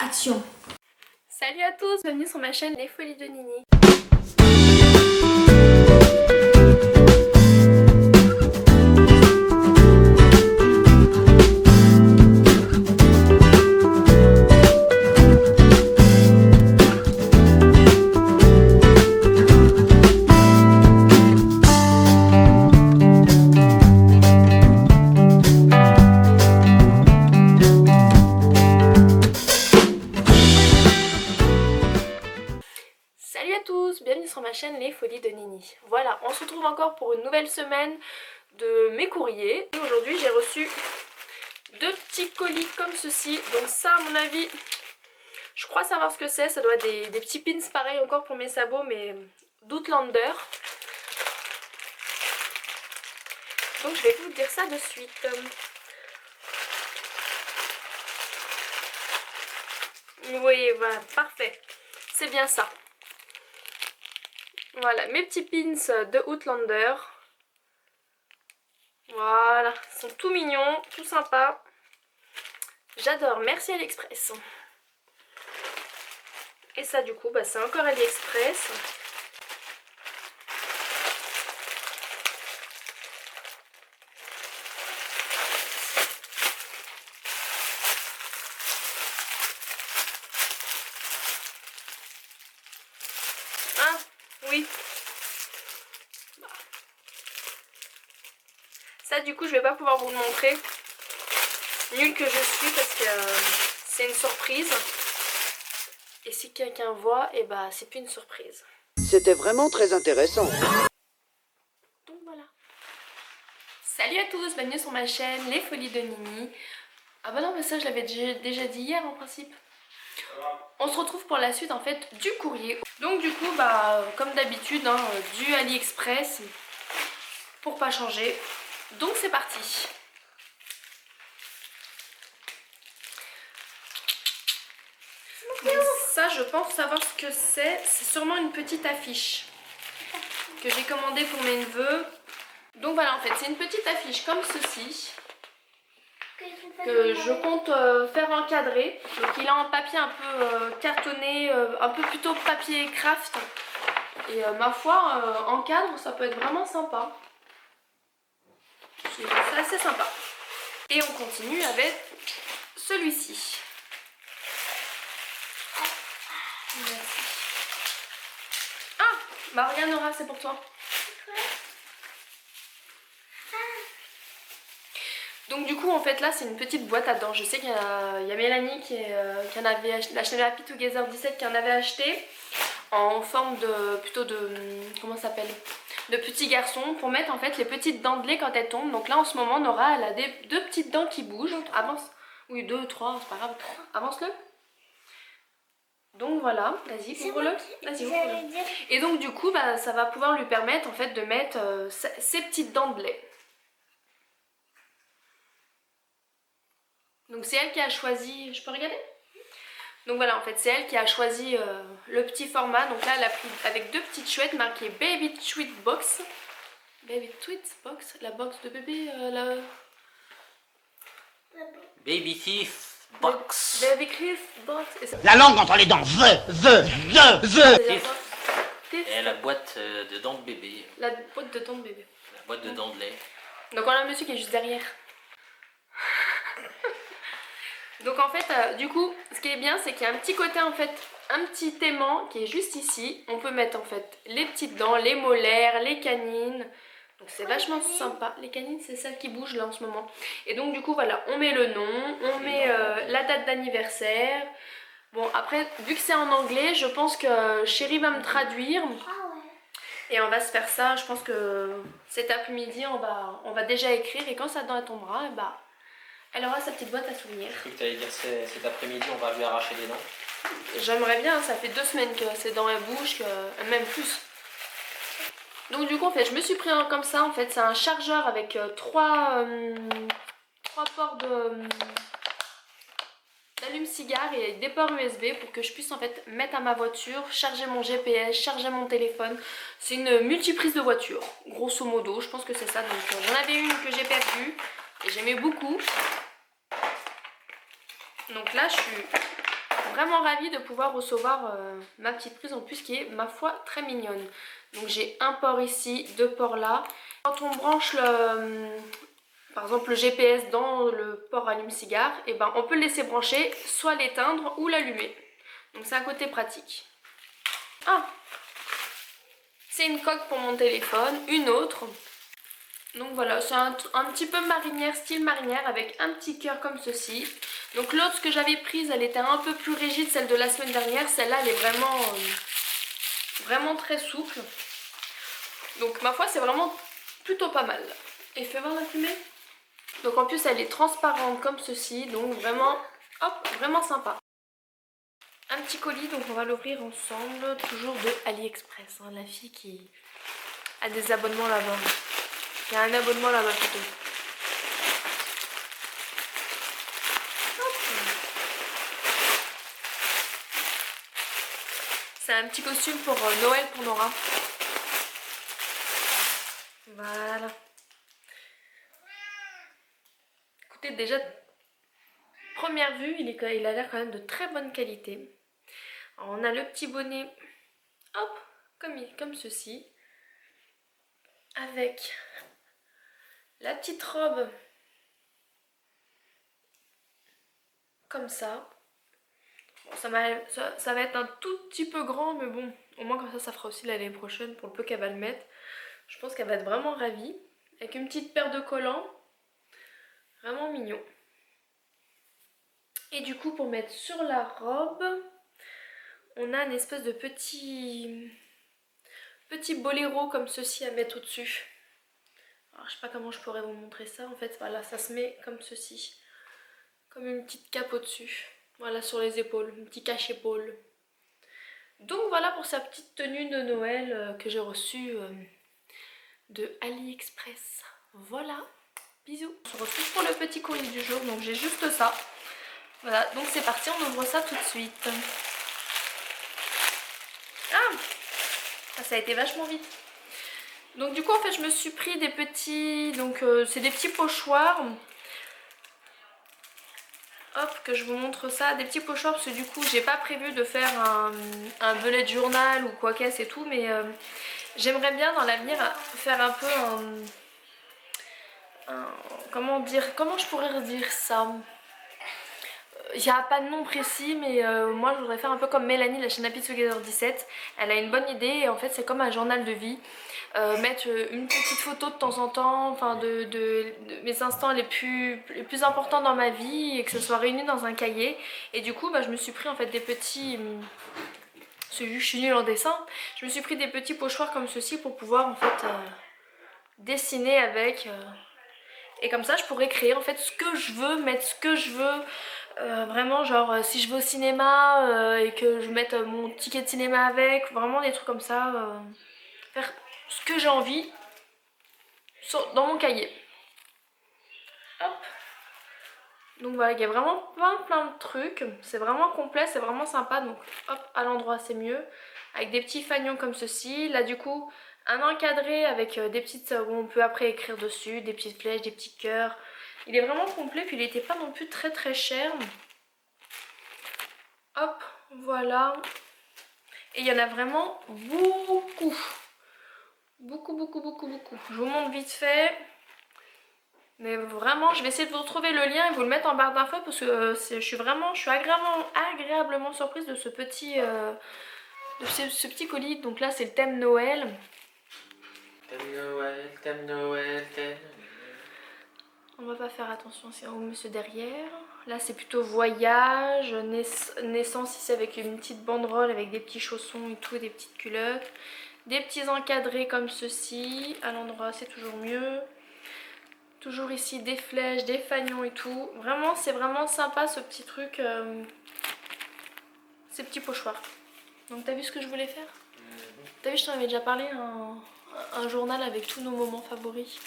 Action. Salut à tous, bienvenue sur ma chaîne Les Folies de Nini. Salut à tous, bienvenue sur ma chaîne Les Folies de Nini. Voilà, on se retrouve encore pour une nouvelle semaine de mes courriers. Et aujourd'hui j'ai reçu deux petits colis comme ceci. Donc ça à mon avis, je crois savoir ce que c'est. Ça doit être des petits pins pareils encore pour mes sabots, mais d'Outlander. Donc je vais vous dire ça de suite. Vous voyez, voilà, parfait. C'est bien ça. Voilà, mes petits pins de Outlander. Voilà, ils sont tout mignons, tout sympas. J'adore, merci AliExpress. Et ça du coup, c'est encore AliExpress. Ah, oui. Ça du coup, je vais pas pouvoir vous le montrer. Nulle que je suis parce que c'est une surprise. Et si quelqu'un voit, et c'est plus une surprise. C'était vraiment très intéressant. Donc voilà. Salut à tous, bienvenue sur ma chaîne Les Folies de Nini. Ah bah non, mais ça je l'avais déjà dit hier en principe. On se retrouve pour la suite en fait du courrier. Donc du coup, comme d'habitude, du AliExpress pour pas changer. Donc c'est parti. Donc ça, je pense savoir ce que c'est. C'est sûrement une petite affiche que j'ai commandée pour mes neveux. Donc voilà, en fait, c'est une petite affiche comme ceci que je compte faire encadrer. Donc il est en papier un peu cartonné, un peu plutôt papier craft. Et ma foi, en cadre, ça peut être vraiment sympa. C'est assez sympa. Et on continue avec celui-ci. Merci. Ah, regarde Nora, c'est pour toi. Donc du coup en fait là c'est une petite boîte à dents. Je sais qu'il y a Mélanie qui en avait acheté, la chaîne Happy Together 17 qui en avait acheté en forme comment ça s'appelle, de petits garçons pour mettre en fait les petites dents de lait quand elles tombent. Donc là en ce moment Nora elle a deux petites dents qui bougent. Avance, oui 2, 3, c'est pas grave, avance-le. Donc voilà, vas-y, ouvre-le. Vas-y, ouvre-le. Et donc du coup ça va pouvoir lui permettre en fait de mettre ses petites dents de lait. Donc c'est elle qui a choisi, je peux regarder? Donc voilà, en fait c'est elle qui a choisi le petit format. Donc là elle a pris avec deux petites chouettes marquées Baby Tweet Box. Baby Tweet Box, la box de bébé, Baby Teeth Box. Baby Cliff Box. La langue entre les dents, Et la boîte de dents de bébé. La boîte de dents de bébé. La boîte de dents de lait. Donc on a un monsieur qui est juste derrière. Donc en fait, du coup, ce qui est bien, c'est qu'il y a un petit côté en fait, un petit aimant qui est juste ici. On peut mettre en fait les petites dents, les molaires, les canines. Donc c'est vachement sympa. Les canines, c'est celles qui bougent là en ce moment. Et donc du coup, voilà, on met le nom, on met la date d'anniversaire. Bon, après, vu que c'est en anglais, je pense que Chérie va me traduire. Et on va se faire ça, je pense que cet après-midi, on va déjà écrire. Et quand sa dent tombera, elle aura sa petite boîte à souvenirs. Je crois que tu allais dire cet après-midi, on va lui arracher les dents. J'aimerais bien, ça fait 2 semaines que ses dents elles bougent, même plus. Donc du coup en fait je me suis pris un comme ça, en fait c'est un chargeur avec 3 ports d'allume-cigare et des ports USB pour que je puisse en fait mettre à ma voiture, charger mon GPS, charger mon téléphone. C'est une multiprise de voiture, grosso modo, je pense que c'est ça. Donc j'en avais une que j'ai perdue et j'aimais beaucoup. Donc là je suis vraiment ravie de pouvoir recevoir ma petite prise en plus qui est, ma foi, très mignonne. Donc j'ai un port ici, 2 ports là. Quand on branche par exemple le GPS dans le port allume-cigare, et ben on peut le laisser brancher, soit l'éteindre ou l'allumer. Donc c'est un côté pratique. Ah, c'est une coque pour mon téléphone, une autre. Donc voilà, c'est un petit peu marinière, style marinière, avec un petit cœur comme ceci. Donc l'autre que j'avais prise, elle était un peu plus rigide, celle de la semaine dernière. Celle-là, elle est vraiment très souple. Donc ma foi, c'est vraiment plutôt pas mal. Et fais voir la fumée. Donc en plus, elle est transparente comme ceci. Donc vraiment, hop, vraiment sympa. Un petit colis, donc on va l'ouvrir ensemble. Toujours de AliExpress, hein, la fille qui a des abonnements là-bas. Il y a un abonnement là-bas plutôt. C'est un petit costume pour Noël pour Nora. Voilà. Écoutez, déjà, première vue, il a l'air quand même de très bonne qualité. Alors, on a le petit bonnet, hop, comme ceci. Avec la petite robe, comme ça. Bon, ça va être un tout petit peu grand, mais bon, au moins comme ça fera aussi l'année prochaine pour le peu qu'elle va le mettre. Je pense qu'elle va être vraiment ravie. Avec une petite paire de collants. Vraiment mignon. Et du coup, pour mettre sur la robe, on a une espèce de petit boléro comme ceci à mettre au-dessus. Alors, je sais pas comment je pourrais vous montrer ça. En fait, voilà, ça se met comme ceci. Comme une petite cape au-dessus. Voilà, sur les épaules. Un petit cache-épaule. Donc voilà pour sa petite tenue de Noël que j'ai reçue de AliExpress. Voilà, bisous. On se retrouve pour le petit courrier du jour, donc j'ai juste ça. Voilà, donc c'est parti, on ouvre ça tout de suite. Ah, ça a été vachement vite. Donc du coup en fait je me suis pris des petits, donc c'est des petits pochoirs. Hop, que je vous montre ça, des petits pochoirs parce que du coup j'ai pas prévu de faire un bullet journal ou quoi qu'est-ce et tout, mais j'aimerais bien dans l'avenir faire un peu comment je pourrais dire ça? Il n'y a pas de nom précis, mais moi je voudrais faire un peu comme Mélanie, la chaîne Happy Together 17. Elle a une bonne idée et en fait c'est comme un journal de vie. Mettre une petite photo de temps en temps, enfin de mes instants les plus importants dans ma vie et que ce soit réuni dans un cahier. Et du coup bah, je me suis pris en fait des petits... Vu que je suis nulle en dessin, je me suis pris des petits pochoirs comme ceci pour pouvoir en fait dessiner avec... Et comme ça je pourrais créer en fait ce que je veux, mettre ce que je veux. Vraiment genre si je vais au cinéma et que je mette mon ticket de cinéma avec, vraiment des trucs comme ça. Faire ce que j'ai envie dans mon cahier. Hop. Donc voilà, il y a vraiment plein de trucs. C'est vraiment complet, c'est vraiment sympa. Donc hop, à l'endroit c'est mieux. Avec des petits fanions comme ceci. Là du coup, un encadré avec des petites... où on peut après écrire dessus, des petites flèches, des petits cœurs. Il est vraiment complet, puis il n'était pas non plus très cher. Hop, voilà. Et il y en a vraiment beaucoup. Beaucoup. Je vous montre vite fait. Mais vraiment, je vais essayer de vous retrouver le lien et vous le mettre en barre d'infos parce que je suis agréablement surprise de ce petit colis. Donc là, c'est le thème Noël. Thème Noël. On va pas faire attention si on met ce derrière. Là, c'est plutôt voyage, naissance ici avec une petite banderole avec des petits chaussons et tout, des petites culottes. Des petits encadrés comme ceci. À l'endroit, c'est toujours mieux. Toujours ici des flèches, des fanions et tout. Vraiment, c'est vraiment sympa ce petit truc. Ces petits pochoirs. Donc t'as vu ce que je voulais faire? T'as vu, je t'en avais déjà parlé, un journal avec tous nos moments favoris.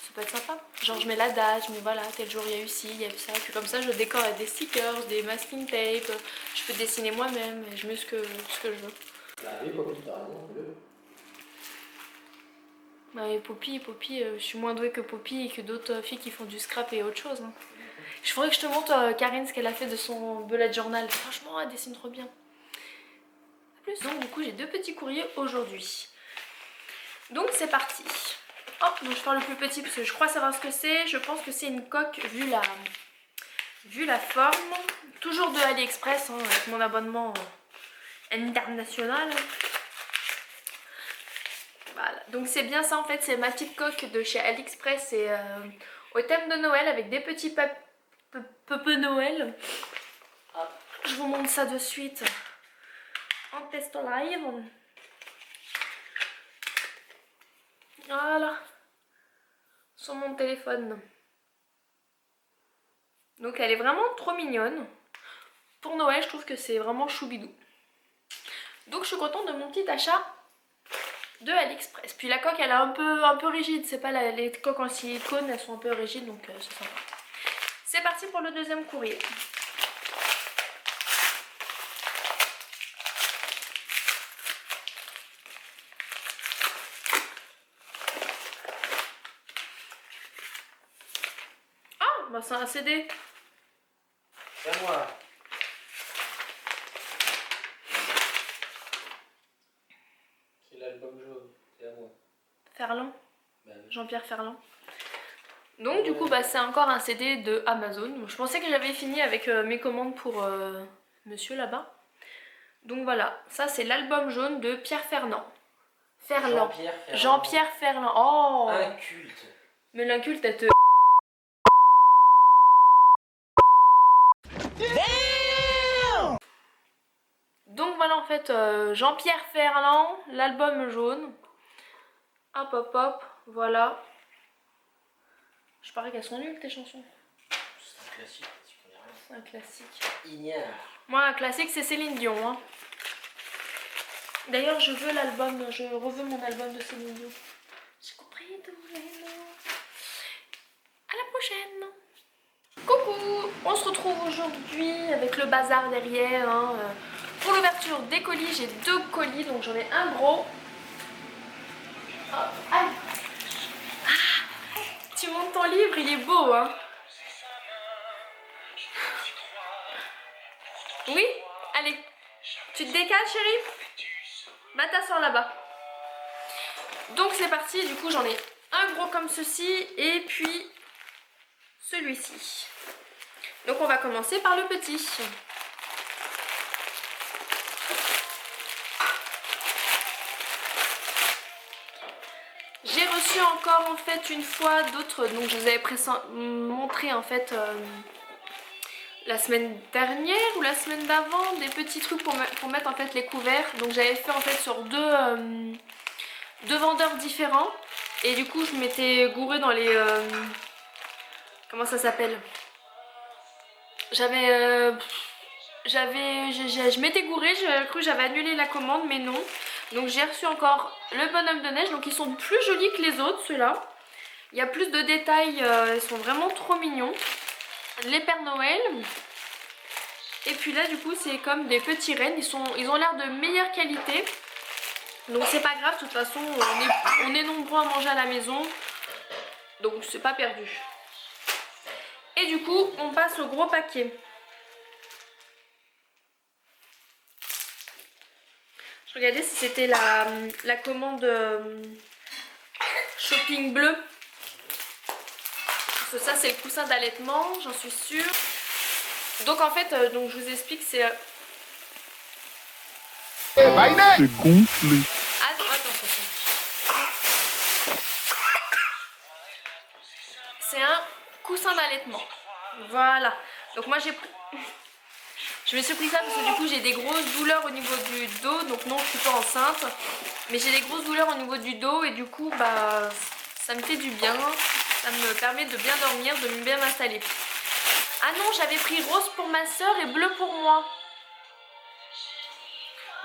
Ça peut être sympa. Genre je mets la date, je mets voilà, tel jour il y a eu ci, il y a eu ça. Puis comme ça je décore avec des stickers, des masking tape. Je peux dessiner moi-même et je mets ce que je veux. Bah, et Poppy, je suis moins douée que Poppy et que d'autres filles qui font du scrap et autre chose. Hein. Je faudrait que je te montre Karine ce qu'elle a fait de son bullet journal. Franchement elle dessine trop bien. Plus. Donc du coup j'ai 2 petits courriers aujourd'hui. Donc c'est parti. Hop, donc je parle le plus petit parce que je crois savoir ce que c'est. Je pense que c'est une coque vu la forme. Toujours de AliExpress hein, avec mon abonnement international. Voilà, donc c'est bien ça en fait, c'est ma petite coque de chez AliExpress et au thème de Noël avec des petits papes Noël. Hop, je vous montre ça de suite en test live. Voilà, sur mon téléphone. Donc elle est vraiment trop mignonne. Pour Noël, je trouve que c'est vraiment choubidou. Donc je suis contente de mon petit achat de AliExpress. Puis la coque elle est un peu rigide, c'est pas les coques en silicone, elles sont un peu rigides donc c'est sympa. C'est parti pour le deuxième courrier. Ah bah c'est un CD. C'est à moi. C'est l'album jaune, c'est à moi. Ferland. Bah oui. Jean-Pierre Ferland. Donc du coup bah c'est encore un CD de Amazon. Je pensais que j'avais fini avec mes commandes pour monsieur là-bas. Donc voilà, ça c'est l'album jaune de Pierre Ferland. Jean-Pierre Ferland. Oh un culte. Mais l'inculte elle te... Donc voilà en fait Jean-Pierre Ferland, l'album jaune. Hop hop hop, voilà. Je parie qu'elles sont nulles tes chansons. C'est un classique, tu connais rien. C'est un classique. Ignare. Moi un classique c'est Céline Dion. Hein. D'ailleurs je veux l'album, je reveux mon album de Céline Dion. J'ai compris tous les mots. À la prochaine. Coucou, on se retrouve aujourd'hui avec le bazar derrière. Hein. Pour l'ouverture des colis, j'ai 2 colis, donc j'en ai un gros. Hop, allez. Ah, tu montes ton livre, il est beau, hein. Oui, allez. Tu te décales, chérie? Va t'asseoir là-bas. Donc c'est parti, du coup j'en ai un gros comme ceci et puis celui-ci. Donc on va commencer par le petit. J'ai reçu encore en fait une fois d'autres, donc je vous avais montré en fait la semaine dernière ou la semaine d'avant des petits trucs pour mettre en fait les couverts. Donc j'avais fait en fait sur deux vendeurs différents et du coup je m'étais gourée dans les... comment ça s'appelle? Je m'étais gourée, j'ai cru que j'avais annulé la commande mais non. Donc j'ai reçu encore le bonhomme de neige, donc ils sont plus jolis que les autres ceux-là. Il y a plus de détails, ils sont vraiment trop mignons. Les Pères Noël. Et puis là du coup c'est comme des petits rennes, ils ont l'air de meilleure qualité. Donc c'est pas grave, de toute façon on est nombreux à manger à la maison. Donc c'est pas perdu. Et du coup on passe au gros paquet. Je regardais si c'était la commande shopping bleu. Parce que ça c'est le coussin d'allaitement, j'en suis sûre. Donc en fait, donc je vous explique, c'est... C'est gonflé. Attention. C'est un coussin d'allaitement. Voilà. Donc moi j'ai pris... Je me suis pris ça parce que du coup j'ai des grosses douleurs au niveau du dos. Donc non, je suis pas enceinte. Mais j'ai des grosses douleurs au niveau du dos et du coup bah ça me fait du bien. Ça me permet de bien dormir, de bien m'installer. Ah non, j'avais pris rose pour ma soeur et bleu pour moi.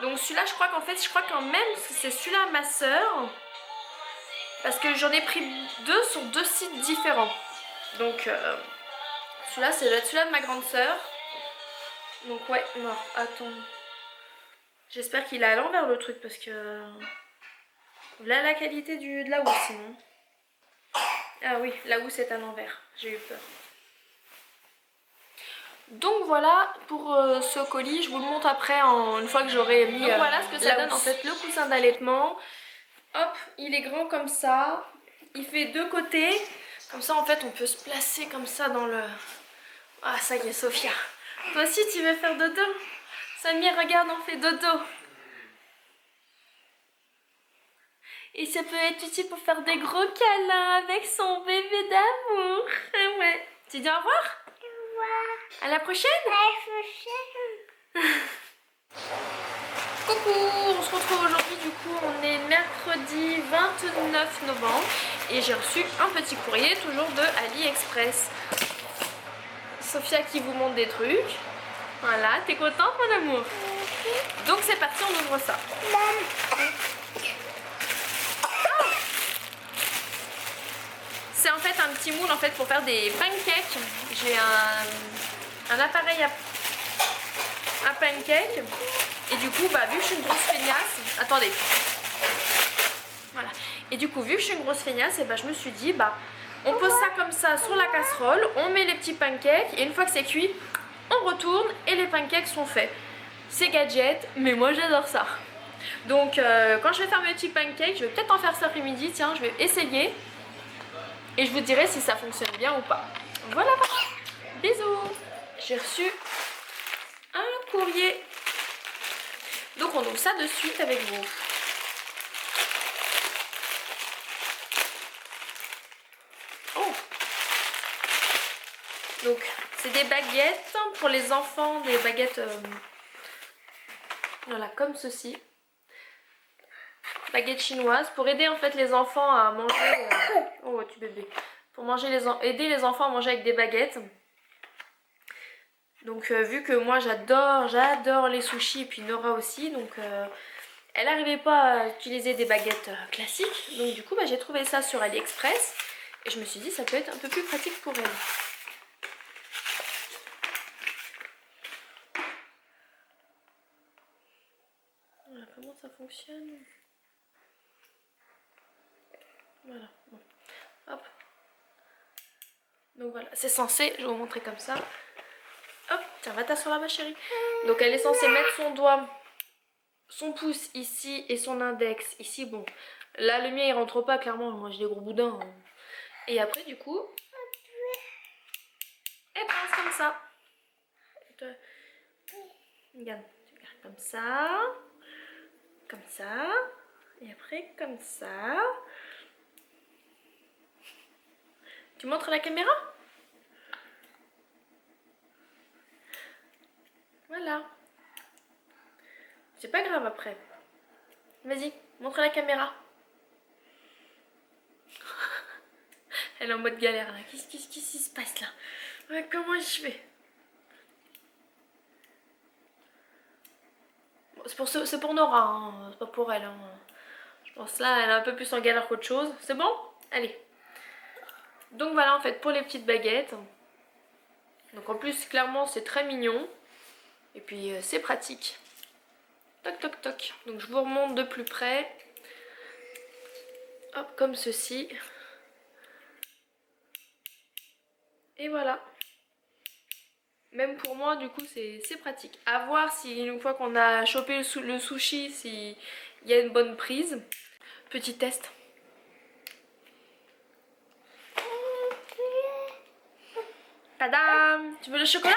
Donc celui-là, je crois quand même c'est celui-là ma soeur. Parce que j'en ai pris 2 sur 2 sites différents. Donc celui-là, c'est celui-là de ma grande soeur. Donc ouais, non, attends. J'espère qu'il est à l'envers le truc parce que... Là la qualité de la housse sinon. Ah oui, la housse est à l'envers. J'ai eu peur. Donc voilà pour ce colis, je vous le montre après une fois que j'aurai mis. Donc voilà ce que ça donne en fait, le coussin d'allaitement. Hop, il est grand comme ça, il fait 2 côtés, comme ça en fait on peut se placer comme ça dans le... Ah ça y est Sophia, toi aussi tu veux faire dodo? Samir regarde, on fait dodo. Et ça peut être utile pour faire des gros câlins avec son bébé d'amour. Ah ouais. Tu dis au revoir? Au revoir. À la prochaine? À la prochaine. Coucou, on se retrouve aujourd'hui, du coup on est mercredi 29 novembre et j'ai reçu un petit courrier toujours de AliExpress. Sophia qui vous montre des trucs. Voilà, t'es contente mon amour? Donc c'est parti, on ouvre ça. C'est en fait un petit moule en fait pour faire des pancakes. J'ai un appareil à pancakes. Et du coup, bah, vu que je suis une grosse feignasse, attendez. Voilà. Et du coup, vu que je suis une grosse feignasse, et bah, je me suis dit, bah, on pose ça comme ça sur la casserole, on met les petits pancakes, et une fois que c'est cuit, on retourne et les pancakes sont faits. C'est gadget, mais moi j'adore ça. Donc, quand je vais faire mes petits pancakes, je vais peut-être en faire cet après-midi. Tiens, je vais essayer. Et je vous dirai si ça fonctionne bien ou pas. Voilà. Bisous. J'ai reçu un courrier. Donc on ouvre ça de suite avec vous. Oh. Donc c'est des baguettes pour les enfants, des baguettes voilà comme ceci. Baguettes chinoises pour aider en fait les enfants à manger. Oh tu bébé. Pour manger aider les enfants à manger avec des baguettes. Donc vu que moi j'adore les sushis et puis Nora aussi, donc elle n'arrivait pas à utiliser des baguettes classiques. Donc du coup bah, j'ai trouvé ça sur AliExpress et je me suis dit ça peut être un peu plus pratique pour elle. Voilà, comment ça fonctionne? Voilà, bon. Hop. Donc voilà, c'est censé, je vais vous montrer comme ça. Hop, tiens, va t'asseoir là ma chérie. Donc elle est censée mettre son doigt, son pouce ici et son index ici. Bon, là le mien il rentre pas clairement, moi j'ai des gros boudins. Et après du coup, elle pince comme ça. Regarde, comme ça, et après comme ça. Tu montres la caméra? Voilà. C'est pas grave après. Vas-y, montre la caméra. Elle est en mode galère là. Qu'est-ce qui se passe là? Ouais, comment je fais? Bon, c'est pour Nora, hein. C'est pas pour elle. Hein. Je pense là, elle est un peu plus en galère qu'autre chose. C'est bon? Allez. Donc voilà en fait pour les petites baguettes. Donc en plus clairement c'est très mignon. Et puis c'est pratique. Toc toc toc. Donc je vous remonte de plus près. Hop, comme ceci. Et voilà. Même pour moi du coup c'est pratique. À voir si une fois qu'on a chopé le sushi, s'il y a une bonne prise. Petit test. Tadam! Tu veux le chocolat?